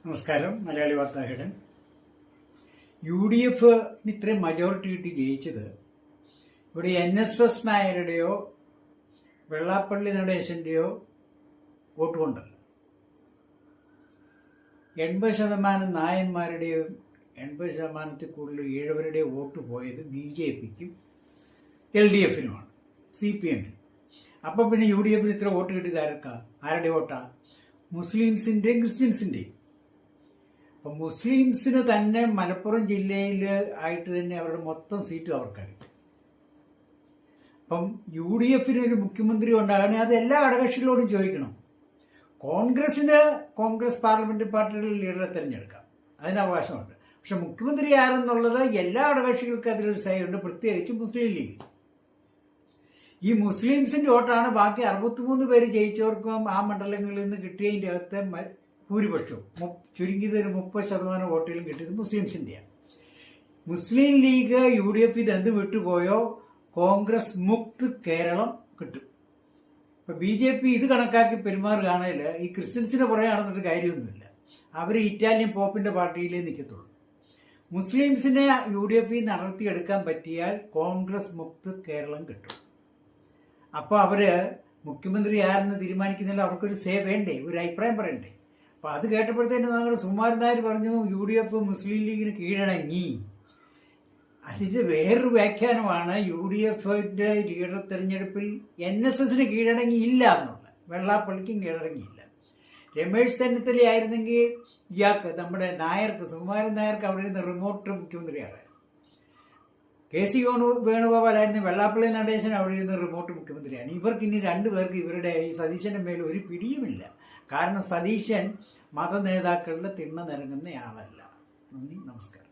നമസ്കാരം. മലയാളി വാർത്താ ഹെഡൻ. UDF ഇത്രയും മജോറിറ്റി കിട്ടി ജയിച്ചത് ഇവിടെ NSS നായരുടെയോ വെള്ളാപ്പള്ളി നടേശൻ്റെയോ വോട്ട് കൊണ്ടല്ല. 80% നായന്മാരുടെയും 80% കൂടുതൽ ഈഴവരുടെയോ വോട്ട് പോയത് BJPക്കും LDFനുമാണ്, CPMനും. അപ്പോൾ പിന്നെ UDF ഇത്ര വോട്ട് കിട്ടിയത് ആരുടെ വോട്ടാ? മുസ്ലിംസിൻ്റെയും ക്രിസ്ത്യൻസിൻ്റെയും. അപ്പം മുസ്ലിംസിന് തന്നെ മലപ്പുറം ജില്ലയിൽ ആയിട്ട് തന്നെ അവരുടെ മൊത്തം സീറ്റും അവർക്കായി. അപ്പം UDFന് ഒരു മുഖ്യമന്ത്രി ഉണ്ടാകണമെങ്കിൽ അത് എല്ലാ ഘടകകക്ഷികളോടും ചോദിക്കണം. കോൺഗ്രസ് പാർലമെന്റ് പാർട്ടിയുടെ ലീഡറെ തിരഞ്ഞെടുക്കാം, അതിന് അവകാശമുണ്ട്. പക്ഷെ മുഖ്യമന്ത്രി ആരെന്നുള്ളത് എല്ലാ ഘടകകക്ഷികൾക്കും അതിലൊരു സൈഡ്, പ്രത്യേകിച്ച് മുസ്ലിം ലീഗ്. ഈ മുസ്ലിംസിന്റെ വോട്ടാണ് ബാക്കി 63 പേര് ജയിച്ചവർക്കും ആ മണ്ഡലങ്ങളിൽ നിന്ന് കിട്ടിയതിൻ്റെ അകത്തെ ഭൂരിപക്ഷവും. ചുരുങ്ങിയത് ഒരു 30% വോട്ടുകളും കിട്ടിയത് മുസ്ലിംസിൻ്റെയാണ്. മുസ്ലിം ലീഗ് UDF ഇതെന്ത് വിട്ടുപോയോ കോൺഗ്രസ് മുക്ത് കേരളം കിട്ടും. ഇപ്പം BJP ഇത് കണക്കാക്കി പെരുമാറുകയാണെങ്കിൽ ഈ ക്രിസ്ത്യൻസിനെ പുറകെ നടന്നിട്ട് കാര്യമൊന്നുമില്ല. അവർ ഇറ്റാലിയൻ പോപ്പിൻ്റെ പാർട്ടിയിലേ നിൽക്കത്തുള്ളൂ. മുസ്ലിംസിനെ UDF നടത്തിയെടുക്കാൻ പറ്റിയാൽ കോൺഗ്രസ് മുക്ത് കേരളം കിട്ടും. അപ്പോൾ അവർ മുഖ്യമന്ത്രി ആരെന്ന് തീരുമാനിക്കുന്നില്ല, അവർക്കൊരു സേ വേണ്ടേ, ഒരു അഭിപ്രായം പറയണ്ടേ. അപ്പം അത് കേട്ടപ്പോഴത്തേന് നമ്മുടെ സുകുമാരൻ നായർ പറഞ്ഞു UDF മുസ്ലിം ലീഗിന് കീഴടങ്ങി. അതിൻ്റെ വേറൊരു വ്യാഖ്യാനമാണ് UDFന്റെ ലീഡർ തെരഞ്ഞെടുപ്പിൽ NSSന് കീഴടങ്ങിയില്ല എന്നുള്ളത്. വെള്ളാപ്പള്ളിക്കും കീഴടങ്ങിയില്ല. രമേശ് ചെന്നിത്തല ആയിരുന്നെങ്കിൽ ഇയാൾക്ക് നമ്മുടെ സുകുമാരൻ നായർക്ക് അവിടെ നിന്ന് റിമോട്ട് മുഖ്യമന്ത്രിയാകാം. KC വേണുഗോപാലായിരുന്നു വെള്ളാപ്പള്ളി നടേശൻ അവിടെ നിന്ന് റിമോട്ട് മുഖ്യമന്ത്രിയാണ്. ഇവർക്ക് ഇനി രണ്ടുപേർക്ക് ഇവരുടെ ഈ സതീശൻ്റെ മേൽ ഒരു പിടിയുമില്ല. കാരണം സതീശൻ മത നേതാക്കളുടെ തിണ്ണ നിരങ്ങുന്ന ആളല്ല. നന്ദി, നമസ്കാരം.